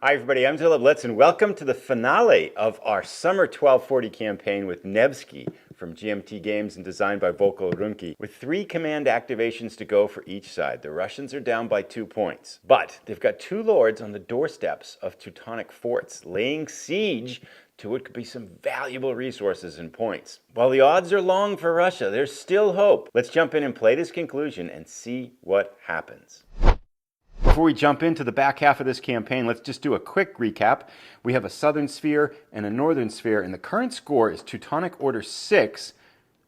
Hi everybody, I'm Philip Litz and welcome to the finale of our Summer 1240 campaign with Nevsky from GMT Games and designed by Volko Ruhnke, with 3 command activations to go for each side. The Russians are down by 2 points, but they've got 2 lords on the doorsteps of Teutonic forts, laying siege to what could be some valuable resources and points. While the odds are long for Russia, there's still hope. Let's jump in and play this conclusion and see what happens. Before we jump into the back half of this campaign, let's just do a quick recap. We have a southern sphere and a northern sphere, and the current score is Teutonic Order 6,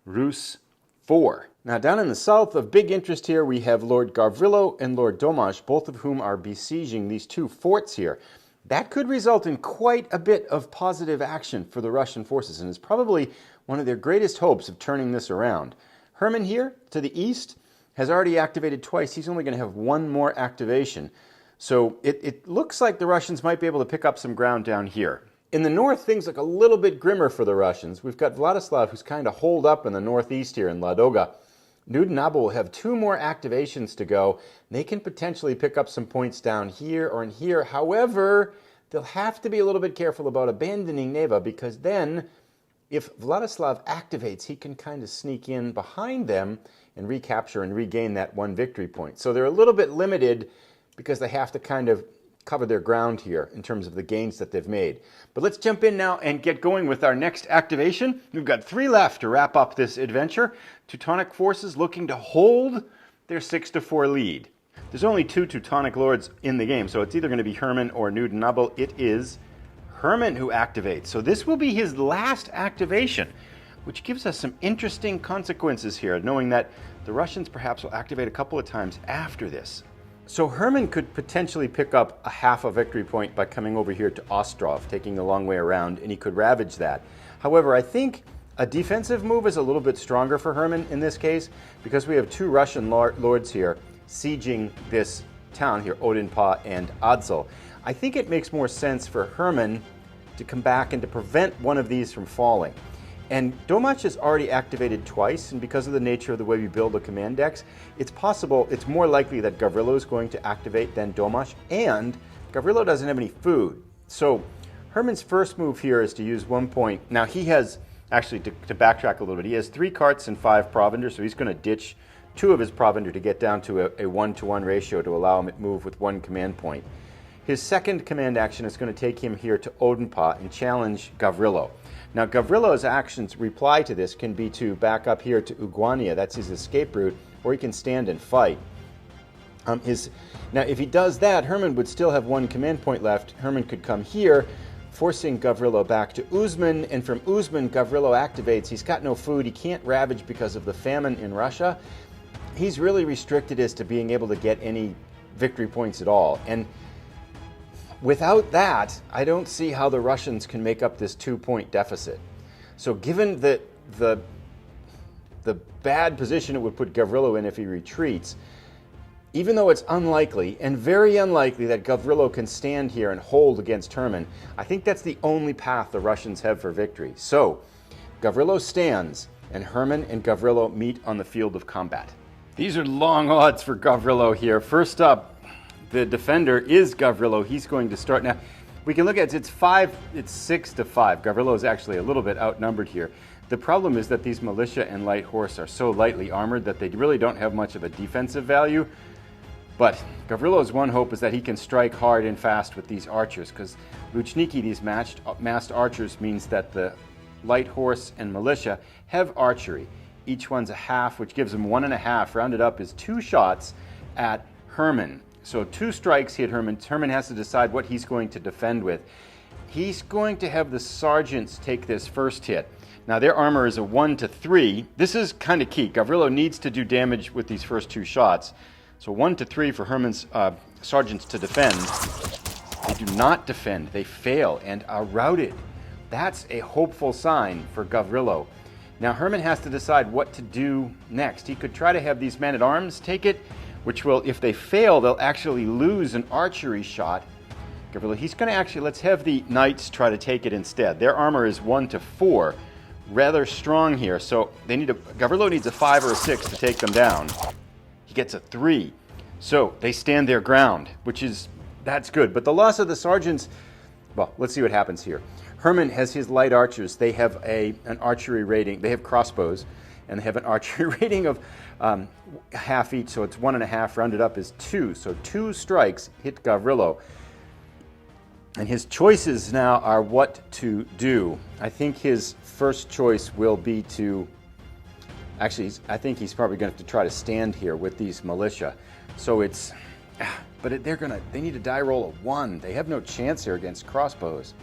Rus 4. Now down in the south, of big interest here, we have Lord Gavrilo and Lord Domash, both of whom are besieging these 2 forts here. That could result in quite a bit of positive action for the Russian forces, and is probably one of their greatest hopes of turning this around. Hermann here, to the east, has already activated twice. He's only going to have 1 more activation. So it looks like the Russians might be able to pick up some ground down here. In the north, things look a little bit grimmer for the Russians. We've got Vladislav, who's kind of holed up in the northeast here in Ladoga. Knud Abel will have 2 more activations to go. They can potentially pick up some points down here or in here. However, they'll have to be a little bit careful about abandoning Neva, because then if Vladislav activates, he can kind of sneak in behind them and recapture and regain that 1 victory point. So they're a little bit limited because they have to kind of cover their ground here in terms of the gains that they've made. But let's jump in now and get going with our next activation. We've got 3 left to wrap up this adventure. Teutonic forces looking to hold their 6-4 lead. There's only 2 Teutonic lords in the game, so it's either going to be Hermann or Knud Abel. It is Hermann who activates. So this will be his last activation, which gives us some interesting consequences here, knowing that the Russians perhaps will activate a couple of times after this. So Hermann could potentially pick up a half a victory point by coming over here to Ostrov, taking the long way around, and he could ravage that. However, I think a defensive move is a little bit stronger for Hermann in this case, because we have 2 Russian lords here sieging this town here, Odinpa and Adzel. I think it makes more sense for Hermann to come back and to prevent one of these from falling. And Domash is already activated twice, and because of the nature of the way we build the command decks, it's possible, it's more likely that Gavrilo is going to activate than Domash, and Gavrilo doesn't have any food. So Hermann's first move here is to use 1 point. Now he has, actually to backtrack a little bit, he has 3 carts and 5 provender, so he's going to ditch 2 of his provender to get down to a 1-to-1 ratio to allow him to move with 1 command point. His second command action is going to take him here to Odinpa and challenge Gavrilo. Now, Gavrilo's actions reply to this can be to back up here to Uguania, that's his escape route, or he can stand and fight. Now, if he does that, Hermann would still have 1 command point left. Hermann could come here, forcing Gavrilo back to Uzman, and from Uzman, Gavrilo activates. He's got no food, he can't ravage because of the famine in Russia. He's really restricted as to being able to get any victory points at all. And without that, I don't see how the Russians can make up this 2-point deficit. So given the bad position it would put Gavrilo in if he retreats, even though it's unlikely, and very unlikely, that Gavrilo can stand here and hold against Hermann, I think that's the only path the Russians have for victory. So Gavrilo stands, and Hermann and Gavrilo meet on the field of combat. These are long odds for Gavrilo here. First up, the defender is Gavrilo. He's going to start. Now, we can look at it. It's 6-5. Gavrilo is actually a little bit outnumbered here. The problem is that these militia and light horse are so lightly armored that they really don't have much of a defensive value. But Gavrilo's one hope is that he can strike hard and fast with these archers, because Luchniki, these massed archers, means that the light horse and militia have archery. Each one's a half, which gives them 1.5. Rounded up is 2 shots at Hermann. So 2 strikes hit Hermann. Hermann has to decide what he's going to defend with. He's going to have the sergeants take this first hit. Now their armor is a 1-3. This is kind of key. Gavrilo needs to do damage with these first 2 shots. So 1-3 for Hermann's sergeants to defend. They do not defend. They fail and are routed. That's a hopeful sign for Gavrilo. Now Hermann has to decide what to do next. He could try to have these men-at-arms take it, which will, if they fail, they'll actually lose an archery shot. Gavrilo, he's going to actually, let's have the knights try to take it instead. Their armor is 1-4, rather strong here. So they need Gavrilo needs a 5 or a 6 to take them down. He gets a 3. So they stand their ground, which is That's good. But the loss of the sergeants, well, let's see what happens here. Herman has his light archers. They have an archery rating. They have crossbows, and they have an archery rating of half each, so it's 1.5, rounded up is 2. So 2 strikes hit Gavrilo. And his choices now are what to do. I think his first choice will be to, actually, I think he's probably going to have to try to stand here with these militia. So it's, but they need a die roll of 1. They have no chance here against crossbows.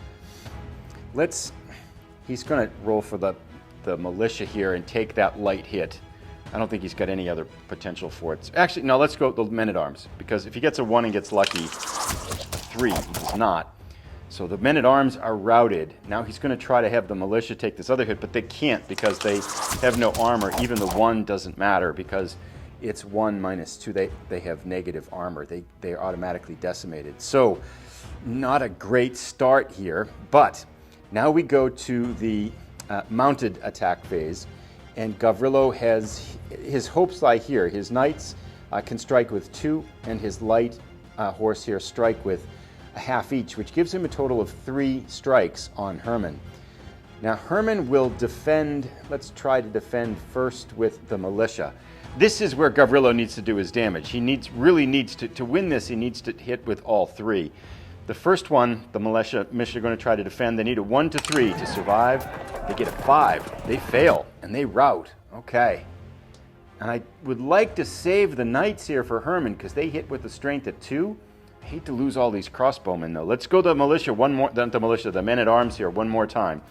He's going to roll for the militia here and take that light hit. I don't think he's got any other potential for it. Actually, no, let's go with the men-at-arms, because if he gets a 1 and gets lucky, 3, he does not. So the men-at-arms are routed. Now he's going to try to have the militia take this other hit, but they can't because they have no armor. Even the 1 doesn't matter because it's 1 minus 2. They have negative armor. They are automatically decimated. So not a great start here, but now we go to the mounted attack phase, and Gavrilo has, his hopes lie here. His knights can strike with 2, and his light horse here strike with a half each, which gives him a total of 3 strikes on Herman. Now Herman will defend. Let's try to defend first with the militia. This is where Gavrilo needs to do his damage. He really needs to win this. He needs to hit with all 3. The first one, the militia are going to try to defend. They need a 1 to 3 to survive. They get a 5. They fail and they rout. Okay. And I would like to save the knights here for Herman because they hit with a strength at 2. I hate to lose all these crossbowmen though. Let's go the militia the men-at-arms here one more time.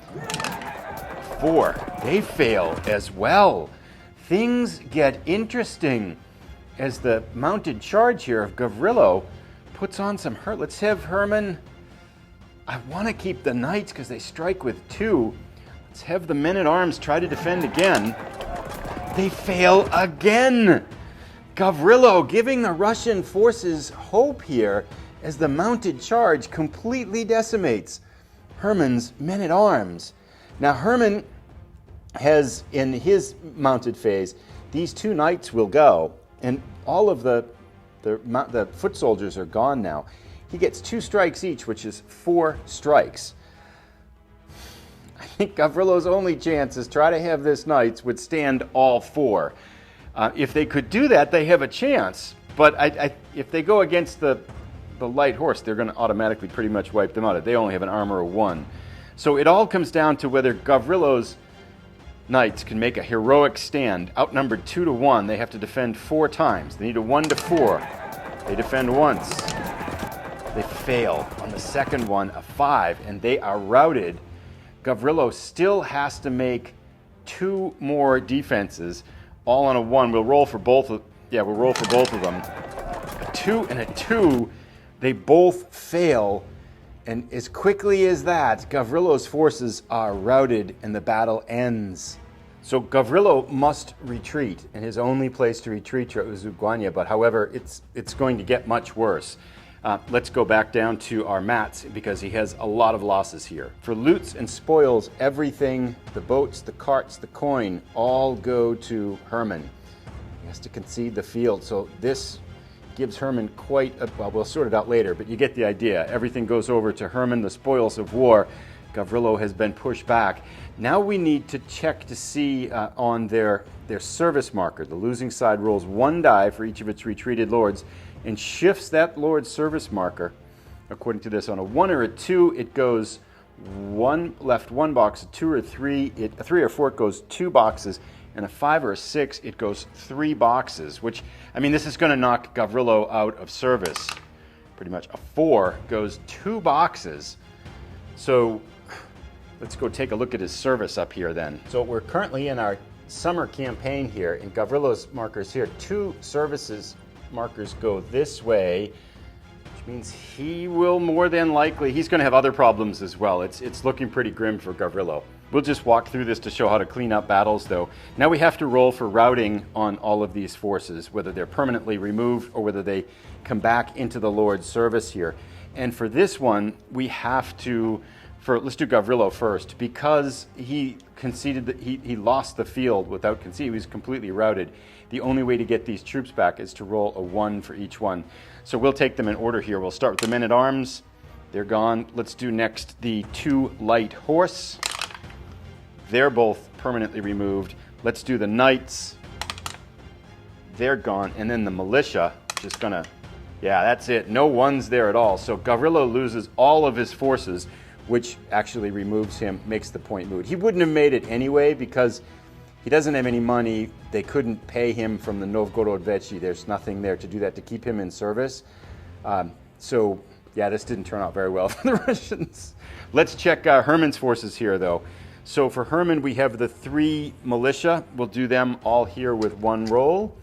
4. They fail as well. Things get interesting as the mounted charge here of Gavrilo puts on some hurt. Let's have Herman. I want to keep the knights because they strike with 2. Let's have the men-at-arms try to defend again. They fail again. Gavrilo giving the Russian forces hope here as the mounted charge completely decimates Herman's men-at-arms. Now Herman has, in his mounted phase, these 2 knights will go, and all of the foot soldiers are gone now. He gets 2 strikes each, which is 4 strikes. I think Gavrilo's only chance is try to have this knights withstand all 4. If they could do that, they have a chance. But if they go against the light horse, they're going to automatically pretty much wipe them out. They only have an armor of 1. So it all comes down to whether Gavrilo's knights can make a heroic stand. Outnumbered 2 to 1, they have to defend 4 times. They need a 1 to 4. They defend once. They fail. On the second one, a 5, and they are routed. Gavrilo still has to make 2 more defenses, all on a 1. We'll roll for both of them. A 2 and a 2. They both fail. And as quickly as that, Gavrilo's forces are routed and the battle ends. So Gavrilo must retreat, and his only place to retreat is Uguanya, but however, it's going to get much worse. Let's go back down to our mats because he has a lot of losses here. For loots and spoils, everything, the boats, the carts, the coin, all go to Herman. He has to concede the field, so this gives Herman quite a, well, we'll sort it out later, but you get the idea. Everything goes over to Herman, the spoils of war. Gavrilo has been pushed back. Now we need to check to see on their service marker. The losing side rolls 1 die for each of its retreated lords and shifts that lord's service marker. According to this, on a 1 or a 2, it goes 1 left 1 box, a 2 or 3, a 3 or 4, it goes 2 boxes, and a 5 or a 6, it goes 3 boxes, which, I mean, this is going to knock Gavrilo out of service. Pretty much. A 4 goes 2 boxes. So let's go take a look at his service up here then. So we're currently in our summer campaign here, and Gavrilo's markers here. 2 services markers go this way, which means he will more than likely, he's going to have other problems as well. It's looking pretty grim for Gavrilo. We'll just walk through this to show how to clean up battles though. Now we have to roll for routing on all of these forces, whether they're permanently removed or whether they come back into the Lord's service here. And for this one, we have to let's do Gavrilo first, because he conceded that he lost the field without conceding. He was completely routed. The only way to get these troops back is to roll a 1 for each one. So we'll take them in order here. We'll start with the men-at-arms. They're gone. Let's do next the 2 light horse. They're both permanently removed. Let's do the knights. They're gone. And then the militia, just gonna, yeah, that's it. No 1s there at all. So Gavrilo loses all of his forces, which actually removes him, makes the point moot. He wouldn't have made it anyway because he doesn't have any money. They couldn't pay him from the Novgorod Vechi. There's nothing there to do that, to keep him in service. So, yeah, this didn't turn out very well for the Russians. Let's check Herman's forces here, though. So for Herman, we have the 3 militia. We'll do them all here with 1 roll.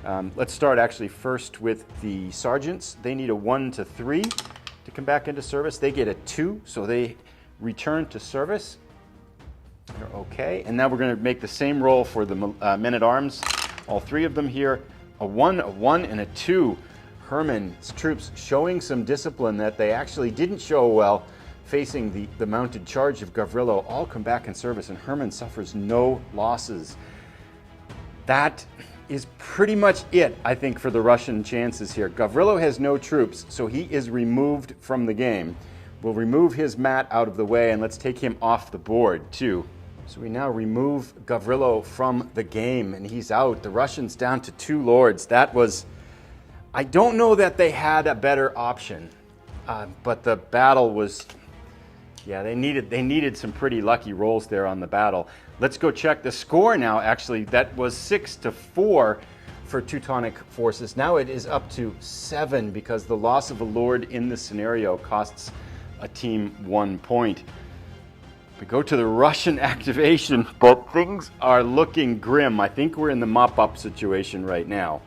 Let's start actually first with the sergeants. They need a 1 to 3 to come back into service. They get a 2, so they return to service. They're okay. And now we're going to make the same roll for the men-at-arms. All 3 of them here. A 1, and a 2. Herman's troops showing some discipline that they actually didn't show well, facing the mounted charge of Gavrilo, all come back in service, and Herman suffers no losses. That is pretty much it, I think, for the Russian chances here. Gavrilo has no troops, so he is removed from the game. We'll remove his mat out of the way, and let's take him off the board, too. So we now remove Gavrilo from the game, and he's out. The Russians down to 2 lords. That was... I don't know that they had a better option, but the battle was... Yeah, they needed some pretty lucky rolls there on the battle. Let's go check the score now. Actually, that was 6-4 for Teutonic forces. Now it is up to 7 because the loss of a lord in this scenario costs a team 1 point. We go to the Russian activation, but things are looking grim. I think we're in the mop-up situation right now.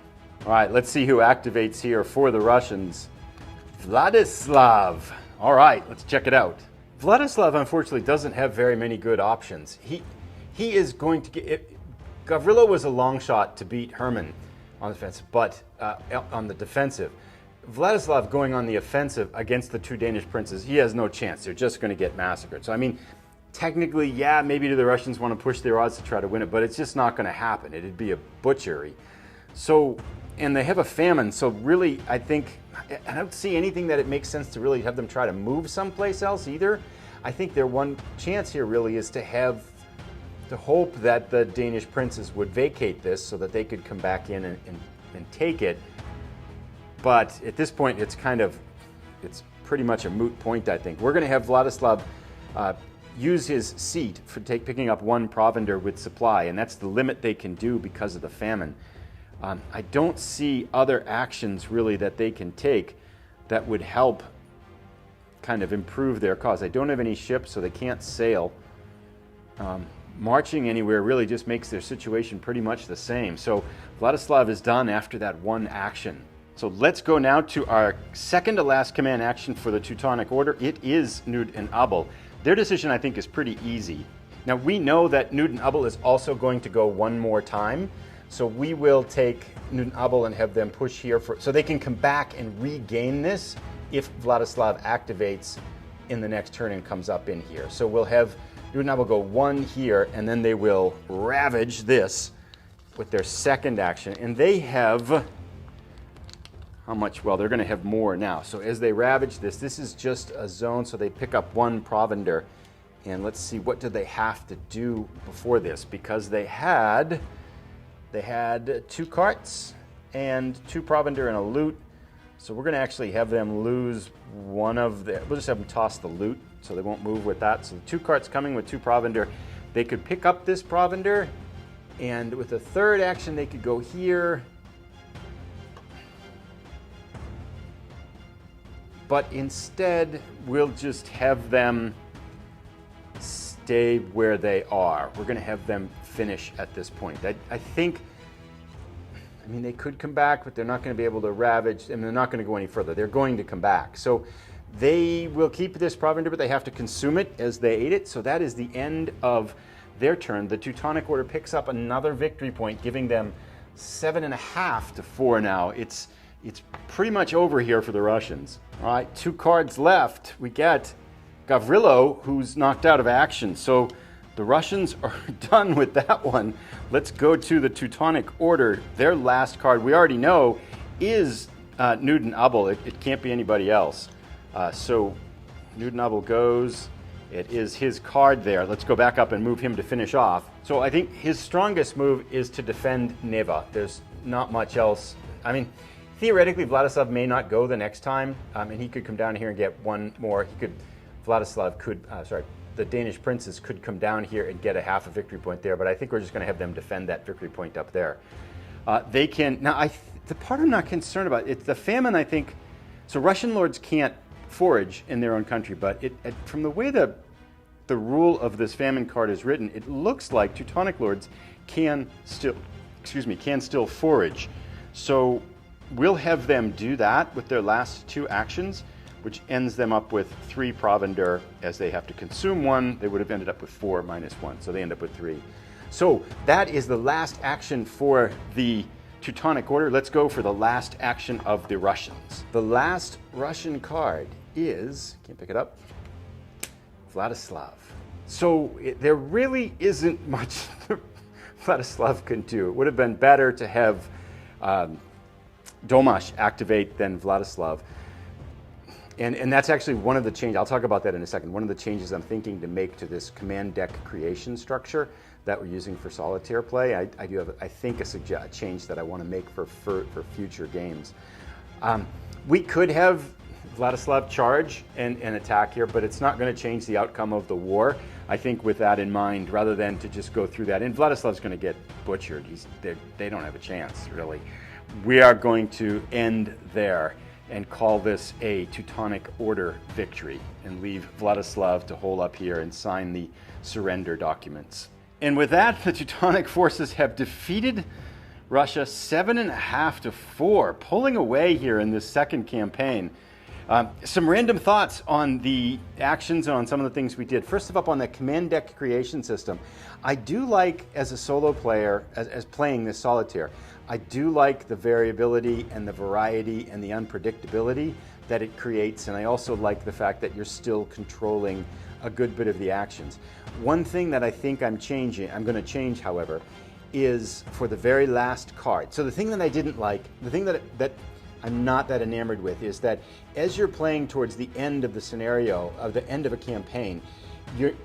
All right, let's see who activates here for the Russians. Vladislav. All right, let's check it out. Vladislav, unfortunately, doesn't have very many good options. He is going to get... Gavrilo was a long shot to beat Herman on the defensive, but on the defensive. Vladislav going on the offensive against the 2 Danish princes, he has no chance. They're just going to get massacred. So, I mean, technically, yeah, maybe the Russians want to push their odds to try to win it, but it's just not going to happen. It'd be a butchery. So, and they have a famine, so really, I think... I don't see anything that it makes sense to really have them try to move someplace else either. I think their one chance here really is to hope that the Danish princes would vacate this so that they could come back in and take it. But at this point, it's pretty much a moot point, I think. We're going to have Vladislav use his seat for picking up 1 provender with supply, and that's the limit they can do because of the famine. I don't see other actions really that they can take that would help kind of improve their cause. They don't have any ships, so they can't sail. Marching anywhere really just makes their situation pretty much the same. So Vladislav is done after that 1 action. So let's go now to our second to last command action for the Teutonic Order. It is Knud and Abel. Their decision, I think, is pretty easy. Now, we know that Knud and Abel is also going to go 1 more time. So we will take Knud and Abel and have them push here so they can come back and regain this if Vladislav activates in the next turn and comes up in here. So we'll have Knud and Abel go 1 here, and then they will ravage this with their second action. And they have, how much? Well, they're going to have more now. So as they ravage this is just a zone, so they pick up 1 provender. And let's see, what did they have to do before this? Because they had 2 carts and 2 provender and a loot. So we're going to actually have them lose 1 of the... We'll just have them toss the loot so they won't move with that. So the 2 carts coming with 2 provender. They could pick up this provender, and with the third action they could go here. But instead, we'll just have them stay where they are. We're going to have them finish at this point. I think, I mean, they could come back, but they're not going to be able to ravage, and they're not going to go any further. They're going to come back. So they will keep this provender, but they have to consume it as they ate it. So that is the end of their turn. The Teutonic Order picks up another victory point, giving them 7.5 to 4 now. It's pretty much over here for the Russians. All right, 2 cards left. We get Gavrilo, who's knocked out of action. So the Russians are done with that one. Let's go to the Teutonic Order. Their last card, we already know, is Knud Abel. It can't be anybody else. So Knud Abel goes. It is his card there. Let's go back up and move him to finish off. So I think his strongest move is to defend Neva. There's not much else. I mean, theoretically, Vladislav may not go the next time, and he could come down here and get one more. The Danish princes could come down here and get a half a victory point there, but I think we're just going to have them defend that victory point up there. They can, now the part I'm not concerned about, it's the famine, I think, so Russian lords can't forage in their own country, but from the way the rule of this famine card is written, it looks like Teutonic lords can still forage. So we'll have them do that with their last two actions, which ends them up with 3 provender. As they have to consume 1, they would have ended up with 4 minus 1, so they end up with 3. So that is the last action for the Teutonic Order. Let's go for the last action of the Russians. The last Russian card is, can't pick it up, Vladislav. So there really isn't much Vladislav can do. It would have been better to have Domash activate than Vladislav. And that's actually one of the changes, I'll talk about that in a second, one of the changes I'm thinking to make to this command deck creation structure that we're using for solitaire play. I do have, I think, a change that I want to make for future games. We could have Vladislav charge and attack here, but it's not going to change the outcome of the war. I think with that in mind, rather than to just go through that, and Vladislav's going to get butchered. They don't have a chance, really. We are going to end there and call this a Teutonic Order victory and leave Vladislav to hold up here and sign the surrender documents. And with that, the Teutonic forces have defeated Russia 7.5 to 4, pulling away here in this second campaign. Some random thoughts on the actions and on some of the things we did. First of all, on the command deck creation system, I do like, as a solo player, as playing this solitaire, I do like the variability and the variety and the unpredictability that it creates, and I also like the fact that you're still controlling a good bit of the actions. One thing that I think I'm going to change, however, is for the very last card. So the thing that I didn't like, the thing that I'm not that enamored with, is that as you're playing towards the end of the scenario, of the end of a campaign,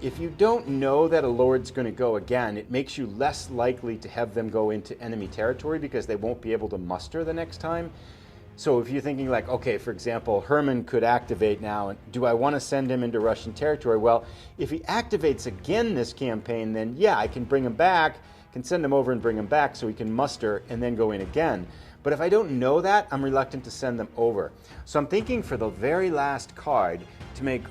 if you don't know that a lord's going to go again, it makes you less likely to have them go into enemy territory because they won't be able to muster the next time. So if you're thinking like, okay, for example, Herman could activate now, and do I want to send him into Russian territory? Well, if he activates again this campaign, then yeah, I can bring him back, can send him over and bring him back so he can muster and then go in again. But if I don't know that, I'm reluctant to send them over. So I'm thinking for the very last card to make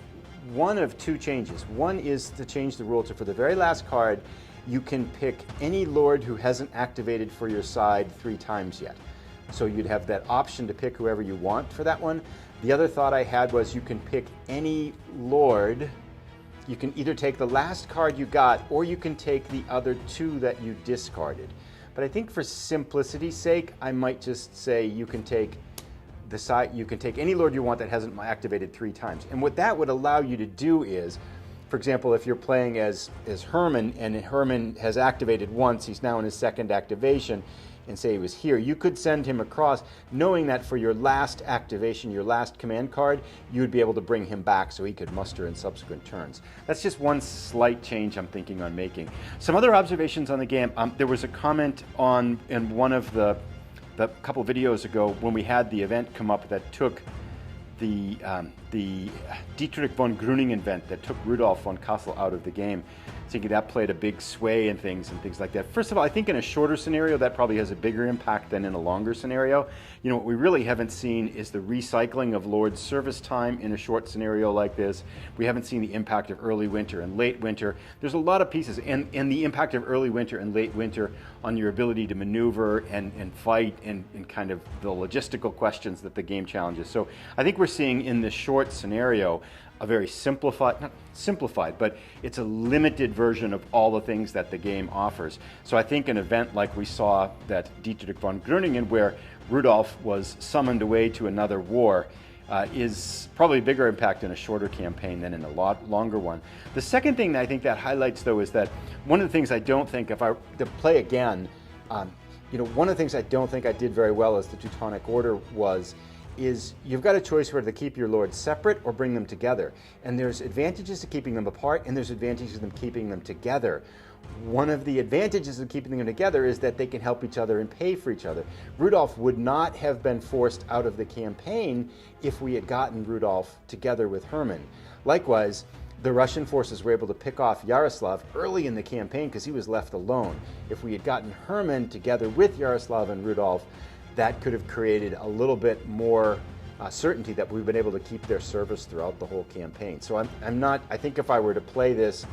one of two changes. One is to change the rule to, for the very last card, you can pick any lord who hasn't activated for your side 3 times yet. So you'd have that option to pick whoever you want for that one. The other thought I had was you can pick any lord. You can either take the last card you got, or you can take the other 2 that you discarded. But I think for simplicity's sake, I might just say you can take any lord you want that hasn't activated 3 times. And what that would allow you to do is, for example, if you're playing as Herman and Herman has activated once, he's now in his second activation, and say he was here, you could send him across knowing that for your last activation, your last command card, you would be able to bring him back so he could muster in subsequent turns. That's just one slight change I'm thinking on making. Some other observations on the game. There was a comment in one of the couple videos ago when we had the event come up that took the Dietrich von Grüningen event that took Rudolf von Kassel out of the game. Thinking that played a big sway and things like that. First of all, I think in a shorter scenario that probably has a bigger impact than in a longer scenario. You know, what we really haven't seen is the recycling of Lord's service time in a short scenario like this. We haven't seen the impact of early winter and late winter. There's a lot of pieces, and the impact of early winter and late winter on your ability to maneuver and fight and kind of the logistical questions that the game challenges. So I think we're seeing in this short scenario a very not simplified, but it's a limited version of all the things that the game offers. So I think an event like we saw that Dietrich von Grüningen, where Rudolf was summoned away to another war, is probably a bigger impact in a shorter campaign than in a lot longer one. The second thing that I think that highlights, though, is that one of the things I don't think, if I to play again, one of the things I don't think I did very well as the Teutonic Order is you've got a choice whether to keep your lords separate or bring them together. And there's advantages to keeping them apart, and there's advantages to keeping them together. One of the advantages of keeping them together is that they can help each other and pay for each other. Rudolf would not have been forced out of the campaign if we had gotten Rudolf together with Hermann. Likewise, the Russian forces were able to pick off Yaroslav early in the campaign because he was left alone. If we had gotten Hermann together with Yaroslav and Rudolf, that could have created a little bit more certainty that we've been able to keep their service throughout the whole campaign. So I think if I were to play this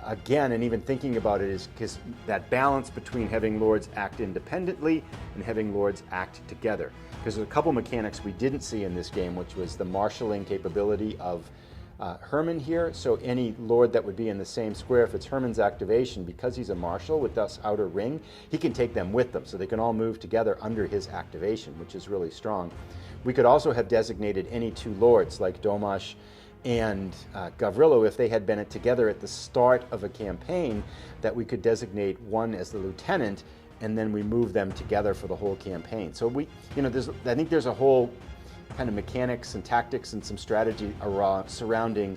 again, and even thinking about it, is because that balance between having lords act independently and having lords act together. Because there's a couple mechanics we didn't see in this game, which was the marshalling capability of Hermann here. So any lord that would be in the same square, if it's Hermann's activation, because he's a marshal with this outer ring, he can take them with them. So they can all move together under his activation, which is really strong. We could also have designated any two lords, like Domash and Gavrilo, if they had been together at the start of a campaign, that we could designate one as the lieutenant, and then we move them together for the whole campaign. So I think there's a whole kind of mechanics and tactics and some strategy surrounding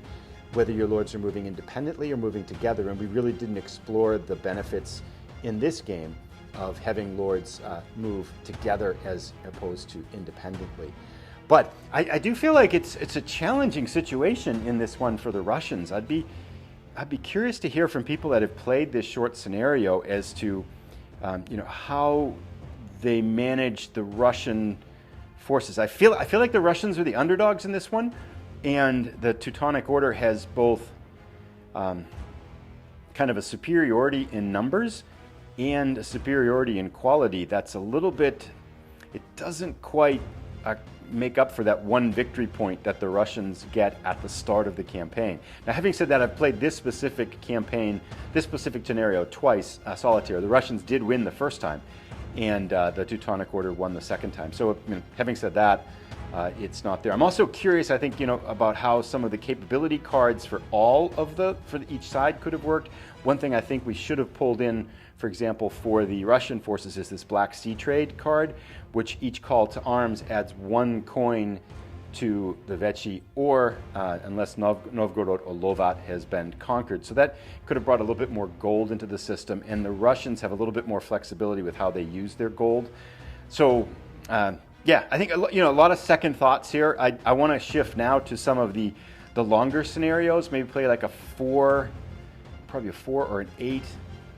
whether your lords are moving independently or moving together, and we really didn't explore the benefits in this game of having lords move together as opposed to independently. But I do feel like it's a challenging situation in this one for the Russians. I'd be curious to hear from people that have played this short scenario as to how they manage the Russian forces. I feel like the Russians are the underdogs in this one, and the Teutonic Order has both kind of a superiority in numbers and a superiority in quality that's a little bit, it doesn't quite make up for that one victory point that the Russians get at the start of the campaign. Now, having said that, I've played this specific campaign, this specific scenario twice, solitaire. The Russians did win the first time, and the Teutonic Order won the second time. So, having said that, it's not there. I'm also curious, I think, about how some of the capability cards for each side could have worked. One thing I think we should have pulled in, for example, for the Russian forces is this Black Sea Trade card, which each call to arms adds 1 coin to the Vechi, or unless Novgorod or Lovat has been conquered. So that could have brought a little bit more gold into the system, and the Russians have a little bit more flexibility with how they use their gold. So yeah, I think a lot of second thoughts here. I want to shift now to some of the longer scenarios, maybe play like probably a 4 or an 8,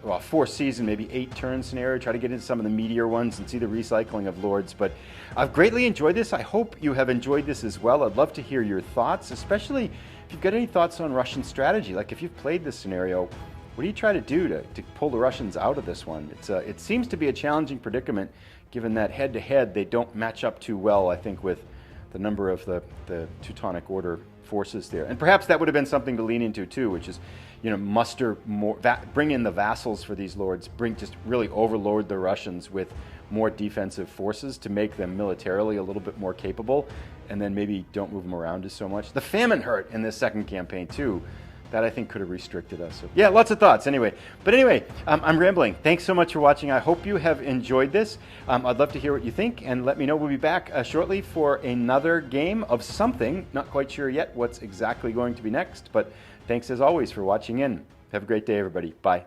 well, 4 season, maybe 8 turn scenario, try to get into some of the meatier ones and see the recycling of lords. But I've greatly enjoyed this. I hope you have enjoyed this as well. I'd love to hear your thoughts, especially if you've got any thoughts on Russian strategy. Like if you've played this scenario, what do you try to do to pull the Russians out of this one? It seems to be a challenging predicament, given that head-to-head they don't match up too well, I think, with the number of the Teutonic Order forces there. And perhaps that would have been something to lean into too, which is, muster more, bring in the vassals for these lords, just really overload the Russians with more defensive forces to make them militarily a little bit more capable, and then maybe don't move them around as so much. The famine hurt in this second campaign too. That I think could have restricted us. So, yeah, lots of thoughts anyway. But anyway, I'm rambling. Thanks so much for watching. I hope you have enjoyed this. I'd love to hear what you think, and let me know. We'll be back shortly for another game of something. Not quite sure yet what's exactly going to be next, but thanks as always for watching in. Have a great day, everybody. Bye.